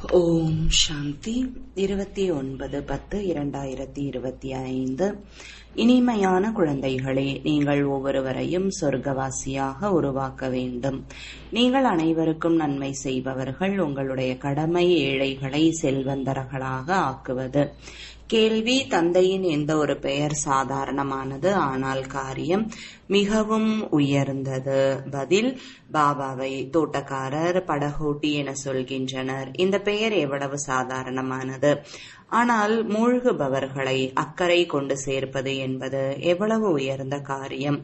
ஓம் சாந்தி 29/10/2025. இனிமையான குழந்தைகளே, நீங்கள் ஒவ்வொருவரையும் சொர்க்கவாசியாக உருவாக்க வேண்டும். நீங்கள் அனைவருக்கும் நன்மை செய்பவர்கள். உங்களுடைய கடமை ஏழைகளை செல்வந்தர்களாக ஆக்குவது. கேள்வி: தந்தையின் எந்த ஒரு பெயர் சாதாரணமானது, ஆனால் காரியம் மிகவும் உயர்ந்தது? பதில்: பாபாவை தோட்டக்காரர், படகோட்டி என சொல்கின்றனர். இந்த பெயர் எவ்வளவு சாதாரணமானது, ஆனால் மூழ்குபவர்களை அக்கறை கொண்டு சேர்ப்பது என்பது எவ்வளவு உயர்ந்த காரியம்.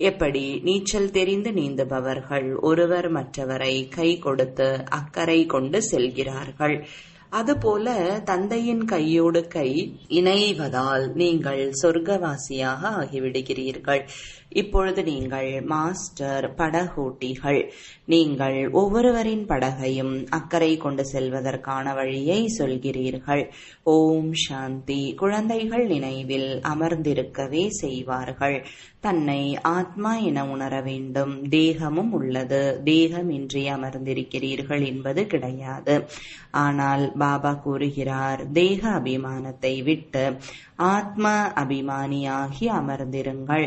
எப்படி நீச்சல் தெரிந்து நீந்துபவர்கள் ஒருவர் மற்றவரை கை கொடுத்து அக்கறை கொண்டு செல்கிறார்கள், அதுபோல தந்தையின் கையோடு கை இணைவதால் நீங்கள் சொர்க்கவாசியாக ஆகிவிடுகிறீர்கள். இப்பொழுது நீங்கள் மாஸ்டர் படகோட்டிகள். நீங்கள் ஒவ்வொருவரின் படகையும் அக்கறை கொண்டு செல்வதற்கான வழியை சொல்கிறீர்கள். ஓம் சாந்தி. குழந்தைகள் நினைவில் அமர்ந்திருக்கவே செய்வார்கள். தன்னை ஆத்மா என உணர வேண்டும். தேகமும் உள்ளது, தேகமின்றி அமர்ந்திருக்கிறீர்கள் என்பது கிடையாது. ஆனால் பாபா கூறுகிறார், தேக அபிமானத்தை விட்டு ஆத்ம அபிமானியாகி அமர்ந்திருங்கள்.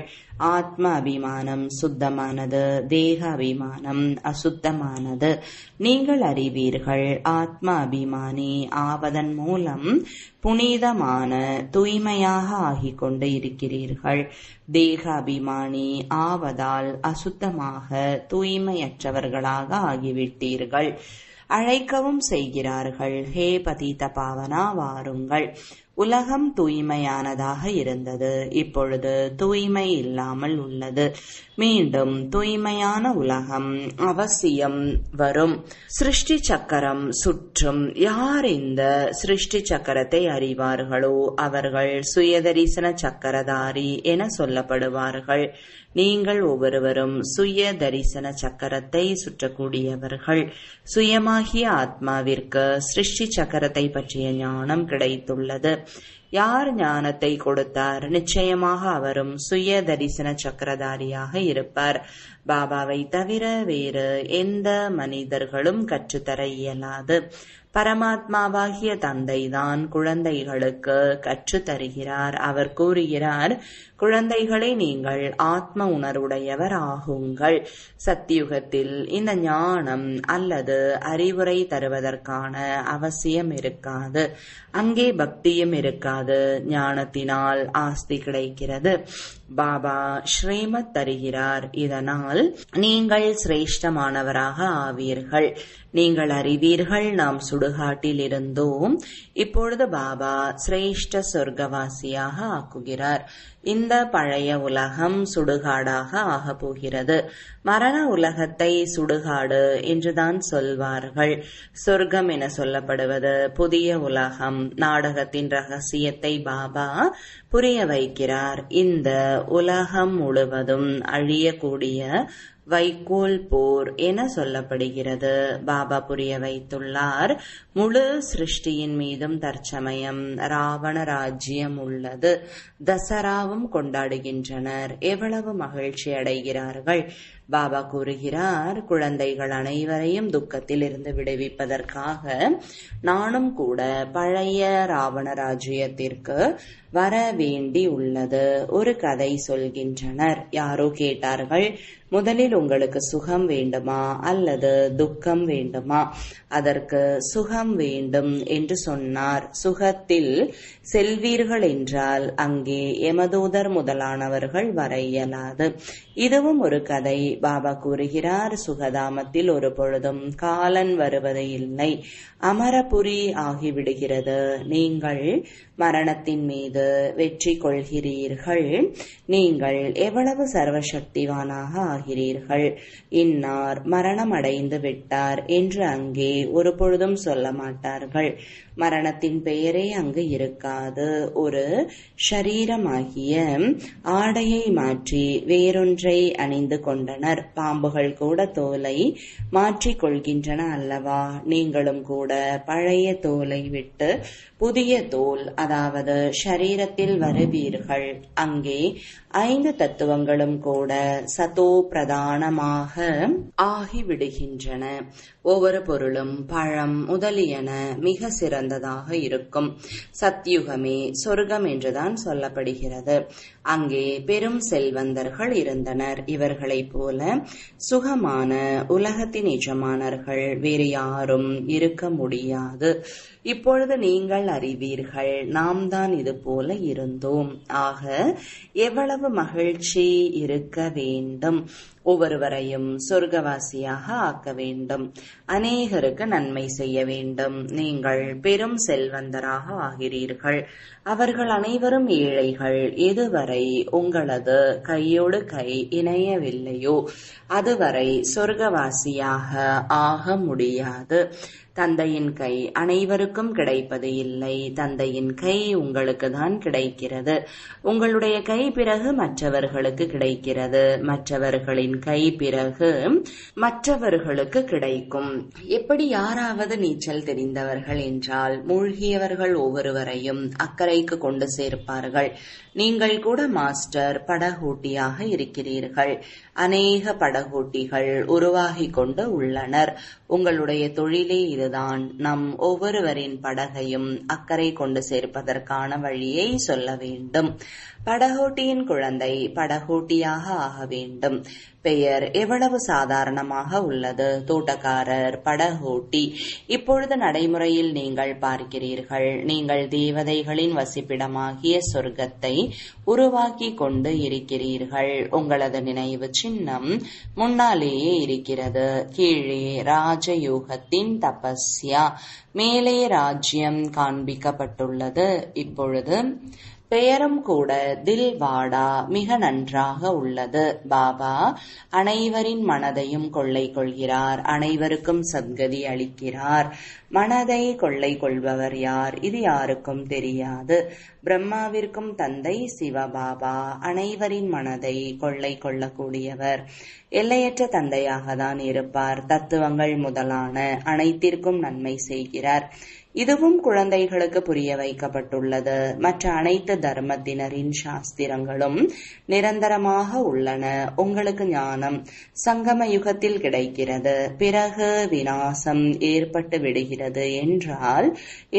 ஆத்ம அபிமானம் சுத்தமானது, தேக அபிமானம் அசுத்தமானது. நீங்கள் அறிவீர்கள், ஆத்ம அபிமானி ஆவதன் மூலம் புனிதமான தூய்மையாக ஆகிக் கொண்டு இருக்கிறீர்கள். தேக அபிமானி ஆவதால் அசுத்தமாக தூய்மையற்றவர்களாக ஆகிவிட்டீர்கள். அழைக்கவும் செய்கிறார்கள், ஹே பதித பாவனா வாருங்கள். உலகம் தூய்மையானதாக இருந்தது, இப்பொழுது தூய்மை இல்லாமல் உள்ளது. மீண்டும் தூய்மையான உலகம் அவசியம் வரும். சிருஷ்டி சக்கரம் சுற்றும். யார் இந்த சிருஷ்டி சக்கரத்தை அறிவார்களோ அவர்கள் சுயதரிசன சக்கரதாரி என சொல்லப்படுவார்கள். நீங்கள் ஒவ்வொருவரும் சுய தரிசன சக்கரத்தை சுற்றக்கூடியவர்கள். சுயமாகிய ஆத்மாவிற்கு சிருஷ்டி சக்கரத்தை பற்றிய ஞானம் கிடைத்துள்ளது. யார் ஞானத்தை கொடுத்தார்? நிச்சயமாக அவரும் சுய தரிசன சக்கரதாரியாக இருப்பார். பாபாவை தவிர வேறு எந்த மனிதர்களும் கற்றுத்தர இயலாது. பரமாத்மாவாகிய தந்தைதான் குழந்தைகளுக்கு கற்று தருகிறார். அவர் கூறுகிறார், குழந்தைகளை நீங்கள் ஆத்ம உணர்வுடையவர் ஆகுங்கள். சத்தியுகத்தில் இந்த ஞானம் அல்லது அறிவுரை தருவதற்கான அவசியம் இருக்காது. அங்கே பக்தியும் இருக்காது. ஞானத்தினால் ஆஸ்தி கிடைக்கிறது. பாபா ஸ்ரீமத் தருகிறார். இதனால் நீங்கள் சிரேஷ்டமானவராக ஆவீர்கள். நீங்கள் அறிவீர்கள், நாம் சுடுகாட்டில் இருந்தோம். இப்பொழுது பாபா சிரேஷ்ட சொர்க்கவாசியாக ஆக்குகிறார். இந்த பழைய உலகம் சுடுகாடாக ஆகப் போகிறது. மரண உலகத்தை சுடுகாடு என்றுதான் சொல்வார்கள். சொர்க்கம் என சொல்லப்படுவது புதிய உலகம். நாடகத்தின் ரகசியத்தை பாபா புரிய வைக்கிறார். இந்த உலகம் முழுவதும் அழியக்கூடிய வைக்கோல் போர் என சொல்லப்படுகிறது. பாபா புரிய வைத்துள்ளார், முழு சிருஷ்டியின் மீதும் தற்சமயம் ராவண ராஜ்யம் உள்ளது. தசராவும் கொண்டாடுகின்றனர். எவ்வளவு மகிழ்ச்சி அடைகிறார்கள். பாபா கூறுகிறார், குழந்தைகள் அனைவரையும் துக்கத்தில் இருந்து விடுவிப்பதற்காக நானும் கூட பழைய ராவண ராஜ்யத்திற்கு வர வேண்டி உள்ளது. ஒரு கதை சொல்கின்றனர். யாரோ கேட்டார்கள், முதலில் உங்களுக்கு சுகம் வேண்டுமா அல்லது துக்கம் வேண்டுமா? அதற்கு சுகம் வேண்டும் என்று சொன்னார். சுகத்தில் செல்வீர்கள் என்றால் அங்கே யமதூதர் முதலானவர்கள் வர இயலாது. இதுவும் ஒரு கதை. பாபா கூறுகிறார், சுகதாமத்தில் ஒரு பொழுதும் காலன் வருவது இல்லை. அமரபுரி ஆகிவிடுகிறது. நீங்கள் மரணத்தின் மீது வெற்றி கொள்கிறீர்கள். நீங்கள் எவ்வளவு சர்வசக்திவானாக ஆகிறீர்கள். இன்னார் மரணம் அடைந்து விட்டார் என்று அங்கே ஒரு பொழுதும் சொல்ல மாட்டார்கள். மரணத்தின் பெயரே அங்கு இருக்காது. ஒரு ஷரீரமாகிய ஆடையை மாற்றி வேறொன்றை அணிந்து கொண்டனர். பாம்புகள் கூட தோலை மாற்றிக் கொள்கின்றன அல்லவா? நீங்களும் கூட பழைய தோலை விட்டு புதிய தோல், அதாவது ஷரீரத்தில் வருவீர்கள். அங்கே 5 தத்துவங்களும் கூட சதோ பிரதானமாக ஆகிவிடுகின்றன. ஒவ்வொரு பொருளும் பழம் முதலியன மிக சிறந்ததாக இருக்கும். சத்யுகமே சொர்க்கம் என்றுதான் சொல்லப்படுகிறது. அங்கே பெரும் செல்வந்தர்கள் இருந்தனர். இவர்களைப் போல சுகமான உலகத்தின் எஜமானர்கள் வேறு யாரும் இருக்க முடியாது. இப்பொழுது நீங்கள் அறிவீர்கள், நாம் தான் இது போல இருந்தோம். ஆக எவ்வளவு மகிழ்ச்சி இருக்க வேண்டும். ஒவ்வொருவரையும் சொர்க்கவாசியாக ஆக்க வேண்டும். அநேகருக்கு நன்மை செய்ய வேண்டும். நீங்கள் பெரும் செல்வந்தராக ஆகிறீர்கள். அவர்கள் அனைவரும் ஏழைகள். எதுவரை உங்களது கையோடு கை இணையவில்லையோ அதுவரை சொர்க்கவாசியாக ஆக முடியாது. தந்தையின் கை அனைவருக்கும் கிடைப்பது இல்லை. தந்தையின் கை உங்களுக்கு தான் கிடைக்கிறது. உங்களுடைய கை பிறகு மற்றவர்களுக்கு கிடைக்கிறது. மற்றவர்களின் கை பிறகு மற்றவர்களுக்கு கிடைக்கும். எப்படி யாராவது நீச்சல் தெரிந்தவர்கள் என்றால் மூழ்கியவர்கள் ஒவ்வொருவரையும் அக்கறைக்கு கொண்டு சேர்ப்பார்கள். நீங்கள் கூட மாஸ்டர் படகோட்டியாக இருக்கிறீர்கள். அநேக படகோட்டிகள் உருவாகி கொண்டு உள்ளனர். உங்களுடைய தொழிலே இதுதான். நம் ஒவ்வொருவரின் படகையும் அக்கறை கொண்டு சேர்ப்பதற்கான வழியை சொல்ல வேண்டும். படகோட்டியின் குழந்தை படகோட்டியாக ஆக வேண்டும். பெயர் எவ்வளவு சாதாரணமாக உள்ளது. தோட்டக்காரர், படகோட்டி. இப்பொழுது நடைமுறையில் நீங்கள் பார்க்கிறீர்கள். நீங்கள் தேவதைகளின் வசிப்பிடமாகிய சொர்க்கத்தை உருவாக்கி கொண்டு இருக்கிறீர்கள். உங்களது நினைவு சின்னம் முன்னாலேயே இருக்கிறது. கீழே ராஜயோகத்தின் தபஸ்யா, மேலே ராஜ்யம் காண்பிக்கப்பட்டுள்ளது. இப்பொழுது பெயரும் கூட தில்வாடா மிக நன்றாக உள்ளது. பாபா அனைவரின் மனதையும் கொள்ளை கொள்கிறார். அனைவருக்கும் சத்கதி அளிக்கிறார். மனதை கொள்ளை கொள்பவர் யார்? இது யாருக்கும் தெரியாது. பிரம்மாவிற்கும் தந்தை சிவபாபா அனைவரின் மனதை கொள்ளை கொள்ளக்கூடியவர். எல்லையற்ற தந்தையாக தான் இருப்பார். தத்துவங்கள் முதலான அனைத்திற்கும் நன்மை செய்கிறார். இதுவும் குழந்தைகளுக்கு புரிய வைக்கப்பட்டுள்ளது. மற்ற அனைத்து தர்மத்தினரின் சாஸ்திரங்களும் நிரந்தரமாக உள்ளன. உங்களுக்கு ஞானம் சங்கம யுகத்தில் கிடைக்கிறது. பிறகு விநாசம் ஏற்பட்டு விடுகிறது என்றால்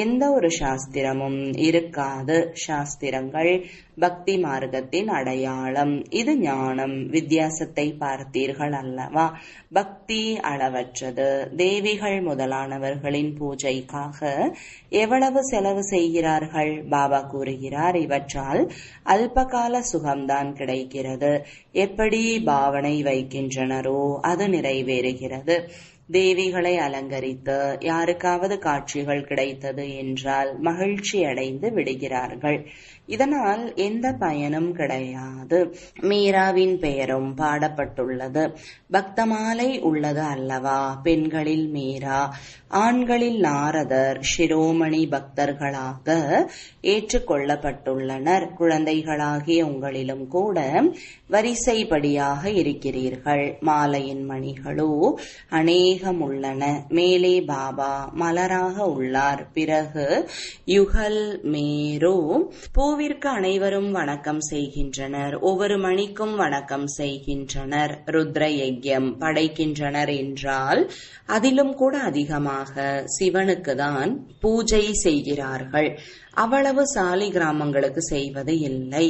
எந்த ஒரு சாஸ்திரமும் இருக்காது. சாஸ்திரங்கள் பக்தி மார்க்கத்தின் அடையாளம். இது ஞானம். வித்தியாசத்தை பார்த்தீர்கள் அல்லவா? பக்தி அளவற்றது. தேவிகள் முதலானவர்களின் பூஜைக்காக எவ்வளவு செலவு செய்கிறார்கள்? பாபா கூறுகிறார், இவற்றால் அல்பகால சுகம்தான் கிடைக்கிறது. எப்படி பாவனை வைக்கின்றனரோ அது நிறைவேறுகிறது. தேவிகளை அலங்கரித்து யாருக்காவது காட்சிகள் கிடைத்தது என்றால் மகிழ்ச்சி அடைந்து விடுகிறார்கள். இதனால் எந்த பயனும் கிடையாது. மீராவின் பெயரும் பாடப்பட்டுள்ளது. பக்தமாலை உள்ளது அல்லவா? பெண்களில் மீரா, ஆண்களில் நாரதர் சிரோமணி பக்தர்களாக ஏற்றுக்கொள்ளப்பட்டுள்ளனர். குழந்தைகளாகிய உங்களிலும் கூட வரிசைப்படியாக இருக்கிறீர்கள். மாலையின் மணிகளோ அநேகம் உள்ளன. மேலே பாபா மலராக உள்ளார். பிறகு யுகல் மேரோ. பூவிற்கு அனைவரும் வணக்கம் செய்கின்றனர். ஒவ்வொரு மணிக்கும் வணக்கம் செய்கின்றனர். ருத்ர யஜ்யம் படைக்கின்றனர் என்றால் அதிலும் கூட அதிகமாக சிவனுக்கு தான் பூஜை செய்கிறார்கள். அவ்வளவு சாலி கிராமங்களுக்கு செய்வது இல்லை.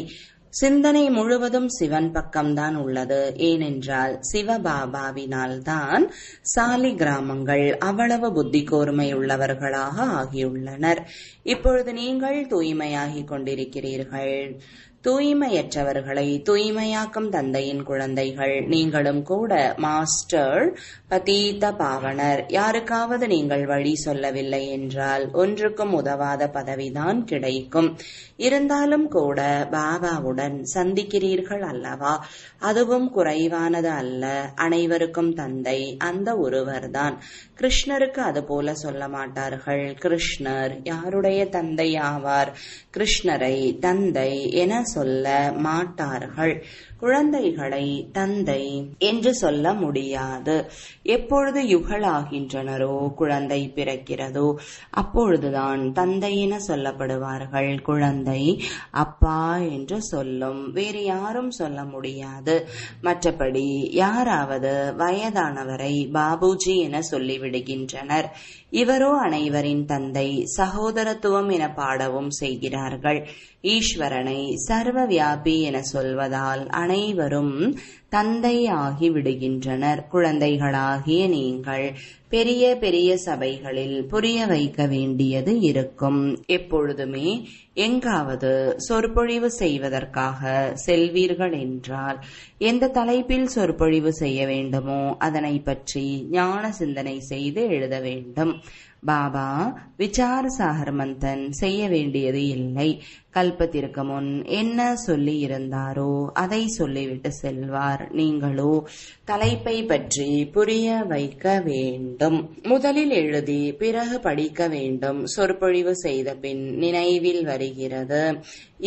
சிந்தனை முழுவதும் சிவன் பக்கம்தான் உள்ளது. ஏனென்றால் சிவபாபாவினால் தான் சாலி கிராமங்கள் அவ்வளவு புத்தி கூர்மை உள்ளவர்களாக ஆகியுள்ளனர். இப்பொழுது நீங்கள் தூய்மையாகிக் கொண்டிருக்கிறீர்கள். தூய்மையற்றவர்களை தூய்மையாக்கும் தந்தையின் குழந்தைகள். நீங்களும் கூட மாஸ்டர் பதீத பாவனர். யாருக்காவது நீங்கள் வழி சொல்லவில்லை என்றால் ஒன்றுக்கும் உதவாத பதவிதான் கிடைக்கும். இருந்தாலும் கூட பாபாவுடன் சந்திக்கிறீர்கள் அல்லவா? அதுவும் குறைவானது அல்ல. அனைவருக்கும் தந்தை அந்த ஒருவர்தான். கிருஷ்ணருக்கு அது போல சொல்ல மாட்டார்கள். கிருஷ்ணர் யாருடைய தந்தை ஆவார்? கிருஷ்ணரை தந்தை என சொல்ல மாட்டார்கள். குழந்தைகளை தந்தை என்று சொல்ல முடியாது. எப்பொழுது யுகளாகின்றனரோ, குழந்தை பிறக்கிறதோ, அப்பொழுதுதான் தந்தை என சொல்லப்படுவார்கள். குழந்தை அப்பா என்று சொல்லும், வேறு யாரும் சொல்ல முடியாது. மற்றபடி யாராவது வயதானவரை பாபுஜி என சொல்லிவிடுகின்றனர். இவரோ அனைவரின் தந்தை, சகோதரத்துவம் என பாடவும் செய்கிறார்கள். ஈஸ்வரனை சர்வ வியாபி என சொல்வதால் அனைவரும் தந்தை ஆகி விடுகின்றனர். குழந்தைகளாகிய நீங்கள் பெரிய பெரிய சபைகளில் புரிய வைக்க வேண்டியது இருக்கும். எப்பொழுதுமே எங்காவது சொற்பொழிவு செய்வதற்காக செல்வீர்கள் என்றால் எந்த தலைப்பில் சொற்பொழிவு செய்ய வேண்டுமோ அதனை பற்றி ஞான சிந்தனை செய்து எழுத வேண்டும். பாபா விசார சாகர் மந்தன் செய்ய வேண்டியது இல்லை. கல்பத்திற்கு முன் என்ன சொல்லி இருந்தாரோ அதை சொல்லிவிட்டு செல்வார். நீங்களோ தலைப்பை பற்றி புரிய வைக்க வேண்டும். முதலில் எழுதி பிறகு படிக்க வேண்டும். சொற்பொழிவு செய்த பின் நினைவில் வருகிறது,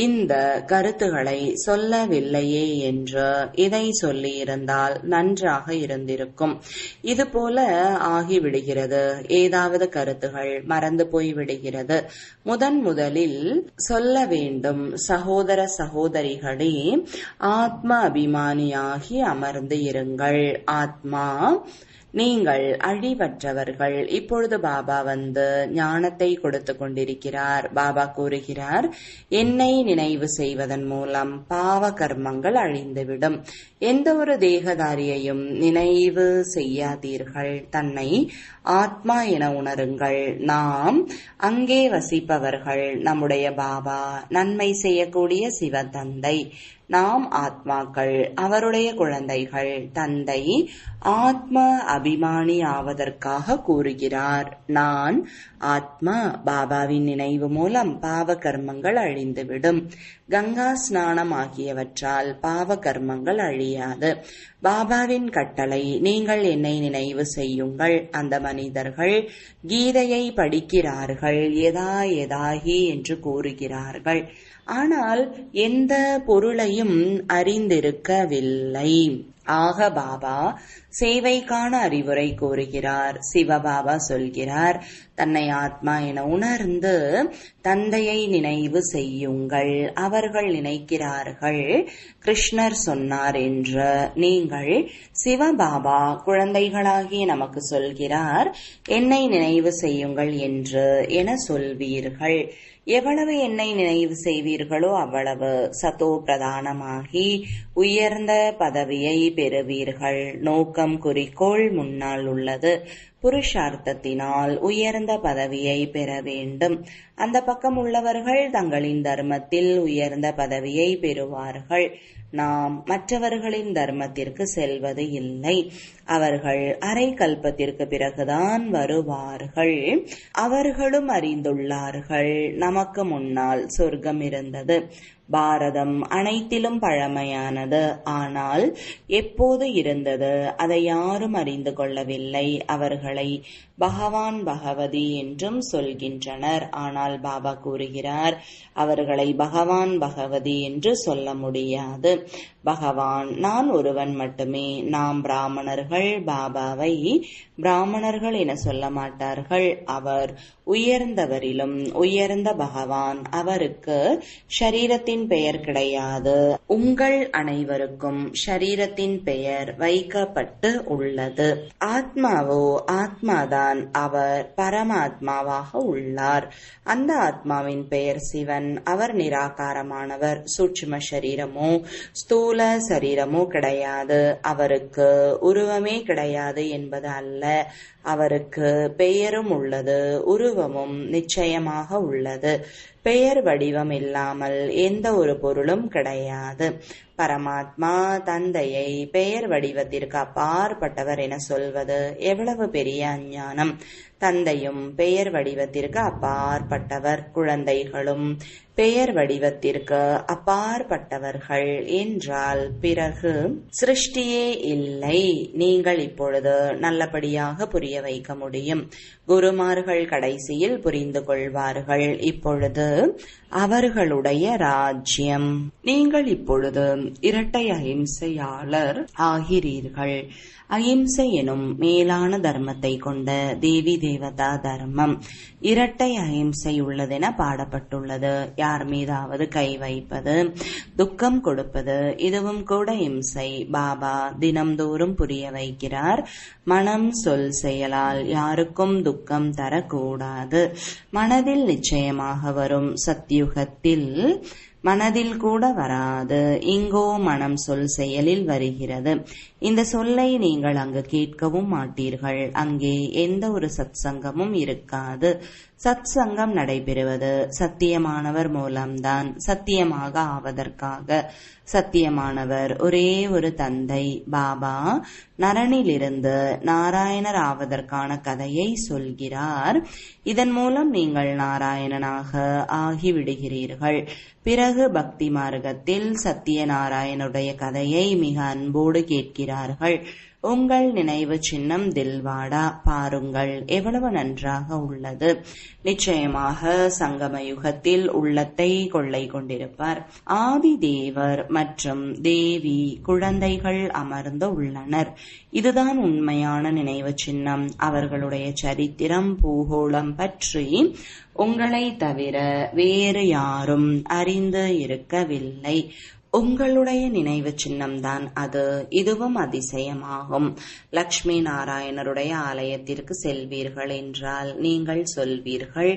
இந்த கருத்துக்களை சொல்லவில்லையே என்று இதை சொல்லியிருந்தால் நன்றாக இருந்திருக்கும். இதுபோல ஆகிவிடுகிறது. ஏதாவது கருத்துகள் மறந்து போய்விடுகிறது. முதலில் சொல்ல வேண்டும். சகோதர சகோதரிகளே, ஆத்ம அபிமானியாகி அமர்ந்து இருங்கள். ஆத்மா நீங்கள் அழிவற்றவர்கள். இப்பொழுது பாபா வந்து ஞானத்தை கொடுத்து கொண்டிருக்கிறார். பாபா கூறுகிறார், என்னை நினைவு செய்வதன் மூலம் பாவ கர்மங்கள் அழிந்துவிடும். எந்த ஒரு தேகதாரியையும் நினைவு செய்யாதீர்கள். தன்னை ஆத்மா என உணருங்கள். நாம் அங்கே வசிப்பவர்கள். நம்முடைய பாபா நன்மை செய்யக்கூடிய சிவ தந்தை. நாம் ஆத்மாக்கள், அவருடைய குழந்தைகள். தந்தை ஆத்ம அபிமானி ஆவதற்காக கூறுகிறார். நான் ஆத்மா. பாபாவின் நினைவு மூலம் பாவ கர்மங்கள் அழிந்துவிடும். கங்கா ஸ்நானம் ஆகியவற்றால் பாவ கர்மங்கள் அழியாது. பாபாவின் கட்டளை, நீங்கள் என்னை நினைவு செய்யுங்கள். அந்த மனிதர்கள் கீதையை படிக்கிறார்கள், யதா யதாகி என்று கூறுகிறார்கள். ஆனால் எந்த பொருளையும் அறிந்திருக்கவில்லை. ஆக பாபா சேவைக்கான அறிவுரை கூறுகிறார். சிவபாபா சொல்கிறார், தன்னை ஆத்மா என உணர்ந்து தந்தையை நினைவு செய்யுங்கள். அவர்கள் நினைக்கிறார்கள் கிருஷ்ணர் சொன்னார் என்று. நீங்கள் சிவபாபா குழந்தைகளாகி நமக்கு சொல்கிறார், என்னை நினைவு செய்யுங்கள் என்று என சொல்வீர்கள். எவ்வளவு என்னை நினைவு செய்வீர்களோ அவ்வளவு சதோ பிரதானமாகி உயர்ந்த பதவியை பெறுவீர்கள். நோக்கம் குறிக்கோள் முன்னால் உள்ளது. புருஷார்த்தத்தினால் உயர்ந்த பதவியை பெற வேண்டும். அந்த பக்கம் உள்ளவர்கள் தங்களின் தர்மத்தில் உயர்ந்த பதவியை பெறுவார்கள். நாம் மற்றவர்களின் தர்மத்திற்கு செல்வது இல்லை. அவர்கள் அரை கல்பத்திற்கு பிறகுதான் வருவார்கள். அவர்களும் அறிந்துள்ளார்கள், நமக்கு முன்னால் சொர்க்கம் இருந்தது. பாரதம் அனைத்திலும் பழமையானது. ஆனால் எப்போது இருந்தது அதை யாரும் அறிந்து கொள்ளவில்லை. அவர்களை பகவான் பகவதி என்றும் சொல்கின்றனர். ஆனால் பாபா கூறுகிறார், அவர்களை பகவான் பகவதி என்று சொல்ல முடியாது. பகவான் நான் ஒருவன் மட்டுமே. நாம் பிராமணர்கள் பாபாவை பிராமணர்கள் என சொல்ல மாட்டார்கள். அவர் உயர்ந்தவரிலும் உயர்ந்த பகவான். அவருக்கு ஷரீரத்தின் பெயர் கிடையாது. உங்கள் அனைவருக்கும் ஷரீரத்தின் பெயர் வைக்கப்பட்டு உள்ளது. ஆத்மாவோ ஆத்மாதான். அவர் பரமாத்மாவாக உள்ளார். அந்த ஆத்மாவின் பெயர் சிவன். அவர் நிராகாரமானவர். சூட்சும சரீரமோ ஸ்தூல சரீரமோ கிடையாது. அவருக்கு உருவமே கிடையாது என்பது அல்ல. அவருக்கு பெயரும் உள்ளது, உருவமும் நிச்சயமாக உள்ளது. பெயர் வடிவம் இல்லாமல் எந்த ஒரு பொருளும் கிடையாது. பரமாத்மா தந்தையை பெயர் வடிவத்திற்கு அப்பாற்பட்டவர் என சொல்வது எவ்வளவு பெரிய அஞ்ஞானம். தந்தையும் பெயர் வடிவத்திற்கு அப்பாற்பட்டவர், குழந்தைகளும் பெயர் வடிவத்திற்கு அப்பாற்பட்டவர்கள் என்றால் பிறகு சிருஷ்டியே இல்லை. நீங்கள் இப்பொழுது நல்லபடியாக புரிந்து புரிய வைக்க முடியும். குருமார்கள் கடைசியில் புரிந்து கொள்வார்கள். இப்பொழுது அவர்களுடைய ராஜ்யம். நீங்கள் இப்பொழுது இரட்டை அஹிம்சையாளர் ஆகிறீர்கள். அஹிம்சை எனும் மேலான தர்மத்தை கொண்ட தேவி தேவதா தர்மம். இரட்டை அஹிம்சை உள்ளதென பாடப்பட்டுள்ளது. யார் மீதாவது கை வைப்பது, துக்கம் கொடுப்பது, இதுவும் கூட இம்சை. பாபா தினம்தோறும் புரிய வைக்கிறார், மனம் சொல் செயலால் யாருக்கும் துக்கம் தரக்கூடாது. மனதில் நிச்சயமாக வரும், சத்யுகத்தில் மனதில் கூட வராது. இங்கோ மனம் சொல் செயலில் வருகிறது. இந்த சொல்லை நீங்கள் அங்கு கேட்கவும் மாட்டீர்கள். அங்கே எந்த ஒரு சத்சங்கமும் இருக்காது. சத்சங்கம் நடைபெறுவது சத்தியமானவர் மூலம்தான். சத்தியமாக ஆவதற்காக சத்தியமானவர் ஒரே ஒரு தந்தை பாபா நரனிலிருந்து நாராயணர் ஆவதற்கான கதையை சொல்கிறார். இதன் மூலம் நீங்கள் நாராயணனாக ஆகிவிடுகிறீர்கள். பிறகு பக்தி மார்க்கத்தில் சத்தியநாராயணனுடைய கதையை மிக அன்போடு கேட்கிறார்கள். உங்கள் நினைவு சின்னம் தில்வாடா பாருங்கள், எவ்வளவு நன்றாக உள்ளது. நிச்சயமாக சங்கம யுகத்தில் உள்ளத்தை கொள்ளை கொண்டிருப்பார். ஆதி தேவர் மற்றும் தேவி குழந்தைகள் அமர்ந்து உள்ளனர். இதுதான் உண்மையான நினைவு சின்னம். அவர்களுடைய சரித்திரம் பூகோளம் பற்றி உங்களை தவிர வேறு யாரும் அறிந்து இருக்கவில்லை. உங்களுடைய நினைவு சின்னம்தான் அது. இதுவும் அதிசயமாகும். லக்ஷ்மி நாராயணருடைய ஆலயத்திற்கு செல்வீர்கள் என்றால் நீங்கள் சொல்வீர்கள்,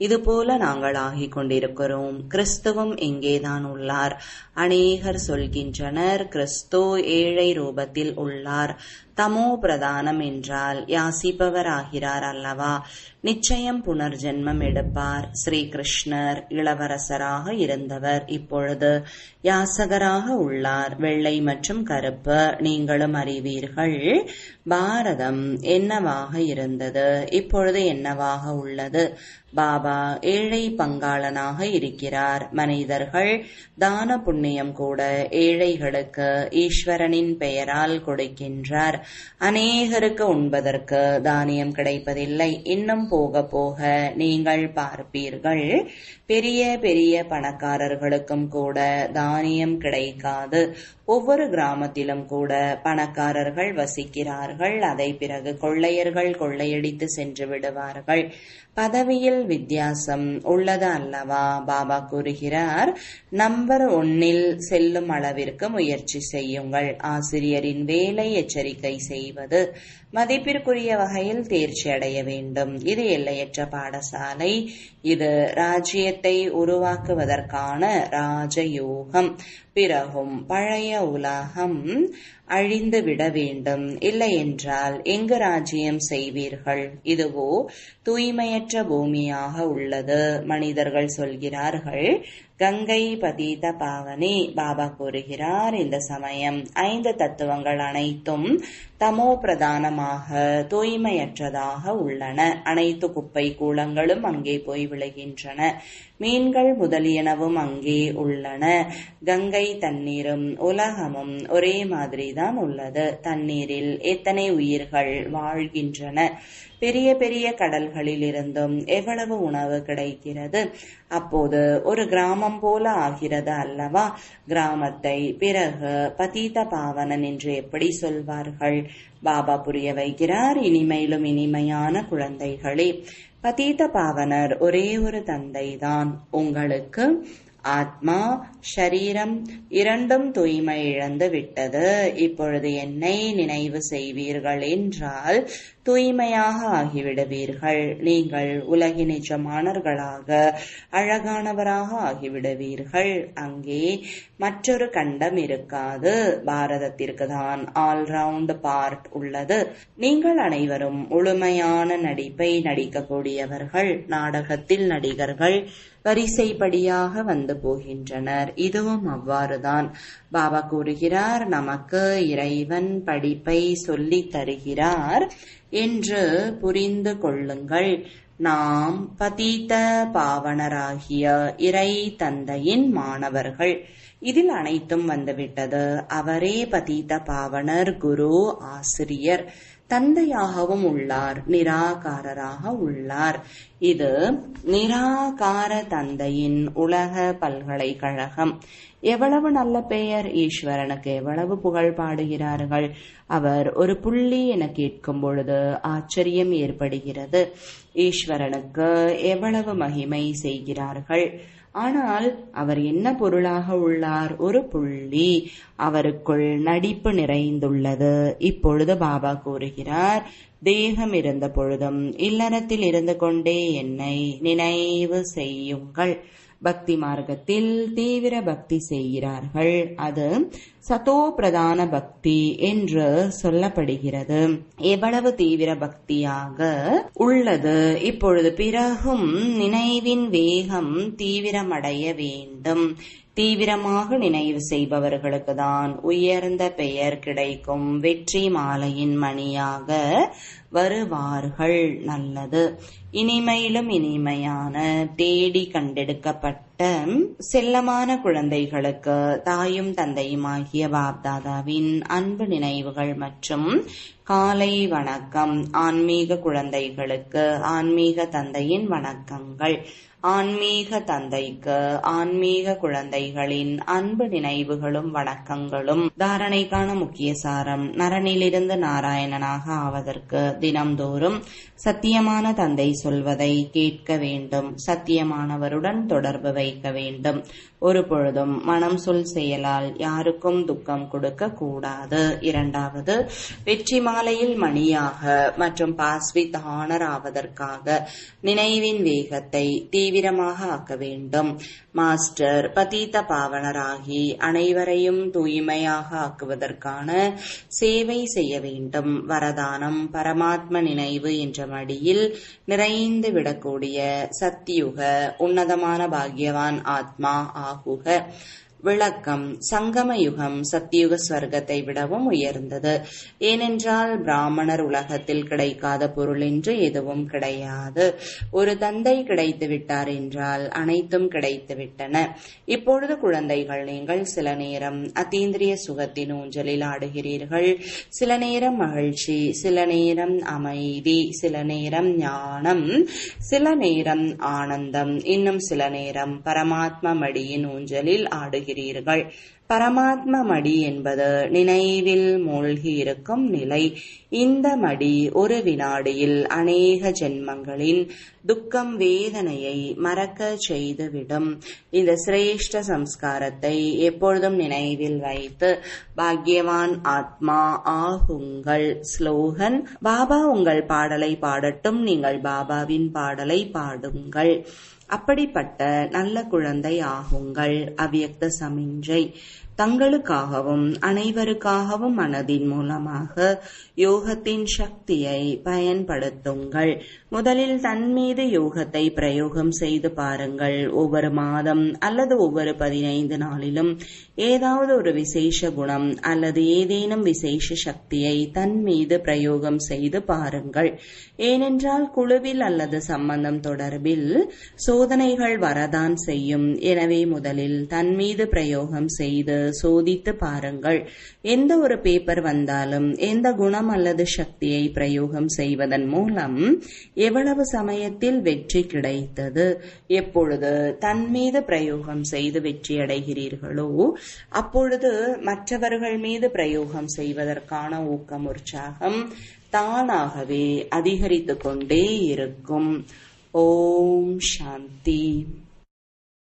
இதுபோல நாங்கள் ஆகிக் கொண்டிருக்கிறோம். கிறிஸ்துவும் இங்கேதான் உள்ளார். அநேகர் சொல்கின்றனர், கிறிஸ்து ஏழை ரூபத்தில் உள்ளார். தமோ பிரதானம் என்றால் யாசிப்பவர் ஆகிறார் அல்லவா? நிச்சயம் புனர்ஜென்மம் எடுப்பார். ஸ்ரீகிருஷ்ணர் இளவரசராக இருந்தவர், இப்பொழுது யாசகராக உள்ளார். வெள்ளை மற்றும் கருப்பு நீங்களும் அறிவீர்கள். பாரதம் என்னவாக இருந்தது, இப்பொழுது என்னவாக உள்ளது? பாபா ஏழை பங்காளனாக இருக்கிறார். மனிதர்கள் தான புண்ணியம் கூட ஏழைகளுக்கு ஈஸ்வரனின் பெயரால் கொடுக்கின்றார். அநேகருக்கு உண்பதற்கு தானியம் கிடைப்பதில்லை. இன்னும் போக போக நீங்கள் பார்ப்பீர்கள், பெரிய பெரிய பணக்காரர்களுக்கும் கூட தானியம் கிடைக்காது. ஒவ்வொரு கிராமத்திலும் கூட பணக்காரர்கள் வசிக்கிறார்கள். அதை பிறகு கொள்ளையர்கள் கொள்ளையடித்து சென்று விடுவார்கள். பதவியில் வித்தியாசம் உள்ளது அல்லவா? பாபா கூறுகிறார், நம்பர் 1 செல்லும் அளவிற்கு முயற்சி செய்யுங்கள். ஆசிரியரின் வேலை எச்சரிக்கை செய்வது. மதிப்பிற்குரிய வகையில் தேர்ச்சி அடைய வேண்டும். இது எல்லையற்ற பாடசாலை. இது ராஜ்யத்தை உருவாக்குவதற்கான ராஜயோகம். பிறகும் பழைய உலகம் அழிந்து விட வேண்டும். இல்லை என்றால் எங்கு ராஜ்யம் செய்வீர்கள்? இதுவோ தூய்மையற்ற பூமியாக உள்ளது. மனிதர்கள் சொல்கிறார்கள், கங்கை பதீத பாவனி. பாபா கூறுகிறார், இந்த சமயம் 5 தத்துவங்கள் அனைத்தும் தமோ பிரதானமாக தூய்மையற்றதாக உள்ளன. அனைத்து குப்பை கூளங்களும் அங்கே போய் விழுகின்றன. மீன்கள் முதலியனவும் அங்கே உள்ளன. கங்கை தண்ணீரும் உலகமும் ஒரே மாதிரிதான் உள்ளது. தண்ணீரில் எத்தனை உயிர்கள் வாழ்கின்றன. பெரிய பெரிய கடல்களில் இருந்தும் எவ்வளவு உணவு கிடைக்கிறது. அப்போது ஒரு கிராமம் போல ஆகிறது அல்லவா? கிராமத்தை பிறகு பதீத பாவனன் என்று எப்படி சொல்வார்கள்? பாபா புரிய வைக்கிறார், இனிமையிலும் இனிமையான குழந்தைகளே, பதீத பாவனர் ஒரே ஒரு தந்தைதான். உங்களுக்கு ஆத்மா ஷரீரம் இரண்டும் தூய்மை இழந்து விட்டது. இப்பொழுது என்னை நினைவு செய்வீர்கள் என்றால் தூய்மையாக ஆகிவிடுவீர்கள். நீங்கள் உலகின் நிஜமானவர்களாக அழகானவராக ஆகிவிடுவீர்கள். அங்கே மற்றொரு கண்டம் இருக்காது. பாரதத்திற்கு தான் ஆல்ரவுண்ட் பார்ட் உள்ளது. நீங்கள் அனைவரும் முழுமையான நடிப்பை நடிக்கக்கூடியவர்கள். நாடகத்தில் நடிகர்கள் வரிசைப்படியாக வந்து போகின்றனர். இதுவும் அவ்வாறுதான். பாபா கூறுகிறார், நமக்கு இறைவன் படிப்பை சொல்லித் தருகிறார் என்று புரிந்து கொள்ளுங்கள். நாம் பதீத பாவனராகிய இறை தந்தையின் மாணவர்கள். இதில் அனைத்தும் வந்துவிட்டது. அவரே பதீத பாவனர், குரு, ஆசிரியர். தந்தையாகவும் உள்ளார், நிராகாரராக உள்ளார். இது நிராகார தந்தையின் உலக பல்கலைக்கழகம். எவ்வளவு நல்ல பெயர்! ஈஸ்வரனுக்கு எவ்வளவு புகழ் பாடுகிறார்கள். அவர் ஒரு புள்ளி என கேட்கும் பொழுது ஆச்சரியம் ஏற்படுகிறது. ஈஸ்வரனுக்கு எவ்வளவு மகிமை செய்கிறார்கள். ஆனால் அவர் என்ன பொருளாக உள்ளார்? ஒரு புள்ளி. அவருக்குள் நடிப்பு நிறைந்துள்ளது. இப்பொழுது பாபா கூறுகிறார், தேகம் இருந்த பொழுதும் இல்லறத்தில் இருந்து கொண்டே என்னை நினைவு செய்யுங்கள். பக்தி மார்க்கத்தில் தீவிர பக்தி செய்கிறார்கள். அது சதோ பிரதான பக்தி என்று சொல்லப்படுகிறது. எவ்வளவு தீவிர பக்தியாக உள்ளது. இப்பொழுது பிறகும் நினைவின் வேகம் தீவிரமடைய வேண்டும். தீவிரமாக நினைவு செய்பவர்களுக்கு தான் உயர்ந்த பெயர் கிடைக்கும். வெற்றி மாலையின் மணியாக வருவார்கள். நல்லது. இனிமையிலும் இனிமையான தேடி கண்டெடுக்கப்பட்ட செல்லமான குழந்தைகளுக்கு தாயும் தந்தையுமாகிய பாப்தாதாவின் அன்பு நினைவுகள் மற்றும் காலை வணக்கம். ஆன்மீக குழந்தைகளுக்கு ஆன்மீக தந்தையின் வணக்கங்கள். ஆன்மீக தந்தைக்கு ஆன்மீக குழந்தைகளின் அன்பு நினைவுகளும் வணக்கங்களும். தாரணைக்கான முக்கிய சாரம்: நரனிலிருந்து நாராயணனாக ஆவதற்கு தினம்தோறும் சத்தியமான தந்தை சொல்வதை கேட்க வேண்டும். சத்தியமானவருடன் தொடர்பு வைக்க வேண்டும். ஒரு பொழுதும் மனம் சொல் செயலால் யாருக்கும் துக்கம் கொடுக்க கூடாது. இரண்டாவது, வெற்றி மாலையில் மணியாக மற்றும் பாஸ்வித் ஆனர் ஆவதற்காக நினைவின் வேகத்தை தீவிரமாக ஆக்க வேண்டும். மாஸ்டர் பதீத பாவனராகி அனைவரையும் தூய்மையாக ஆக்குவதற்கான சேவை செய்ய வேண்டும். வரதானம்: பரமாத்ம நினைவு என்ற மடியில் நிறைந்து விடக்கூடிய சத்தியுக உன்னதமான பாக்யவான் ஆத்மா ஆகுக. விளக்கம்: சங்கம யுகம் சத்தியுக ஸ்வர்க்கத்தை விடவும் உயர்ந்தது. ஏனென்றால் பிராமணர் உலகத்தில் கிடைக்காத பொருள் என்று எதுவும் கிடையாது. ஒரு தந்தை கிடைத்து விட்டார் என்றால் அனைத்தும் கிடைத்து விட்டன. இப்பொழுது குழந்தைகள், நீங்கள் சில நேரம் அத்தீந்திரிய சுகத்தின் ஊஞ்சலில் ஆடுகிறீர்கள். சில நேரம் மகிழ்ச்சி, சில நேரம் அமைதி, சில நேரம் ஞானம், சில நேரம் ஆனந்தம், இன்னும் சில நேரம் பரமாத்மா மடியின் ஊஞ்சலில் ஆடுகிறீர்கள். பரமாத்ம மடி என்பது நினைவில் மூழ்கி இருக்கும் நிலை. இந்த மடி ஒரு வினாடியில் அநேக ஜென்மங்களின் துக்கம் வேதனையை மறக்க செய்துவிடும். இந்த சிரேஷ்ட சம்ஸ்காரத்தை எப்பொழுதும் நினைவில் வைத்து பாக்யவான் ஆத்மா ஆகுங்கள். ஸ்லோகன்: பாபா உங்கள் பாடலை பாடட்டும், நீங்கள் பாபாவின் பாடலை பாடுங்கள். அப்படிப்பட்ட நல்ல குழந்தை ஆகுங்கள். அவ்யக்த சமிஞ்சை: தங்களுக்காகவும் அனைவருக்காகவும் மனதின் மூலமாக யோகத்தின் சக்தியை பயன்படுத்துங்கள். முதலில் தன் மீது யோகத்தை பிரயோகம் செய்து பாருங்கள். ஒவ்வொரு மாதம் அல்லது ஒவ்வொரு 15 நாளிலும் ஏதாவது ஒரு விசேஷ குணம் அல்லது ஏதேனும் விசேஷ சக்தியை தன் மீது பிரயோகம் செய்து பாருங்கள். ஏனென்றால் குழுவில் அல்லது சம்பந்தம் தொடர்பில் சோதனைகள் வரதான் செய்யும். எனவே முதலில் தன் மீது பிரயோகம் செய்து சோதித்து பாருங்கள். எந்த ஒரு பேப்பர் வந்தாலும் எந்த குணம் அல்லது சக்தியை பிரயோகம் செய்வதன் மூலம் எவ்வளவு சமயத்தில் வெற்றி கிடைத்தது. எப்பொழுது தன் மீது பிரயோகம் செய்து வெற்றி அடைகிறீர்களோ அப்பொழுது மற்றவர்கள் மீது பிரயோகம் செய்வதற்கான ஊக்கம், உற்சாகம் தானாகவே அதிகரித்து கொண்டே இருக்கும். ஓம் சாந்தி.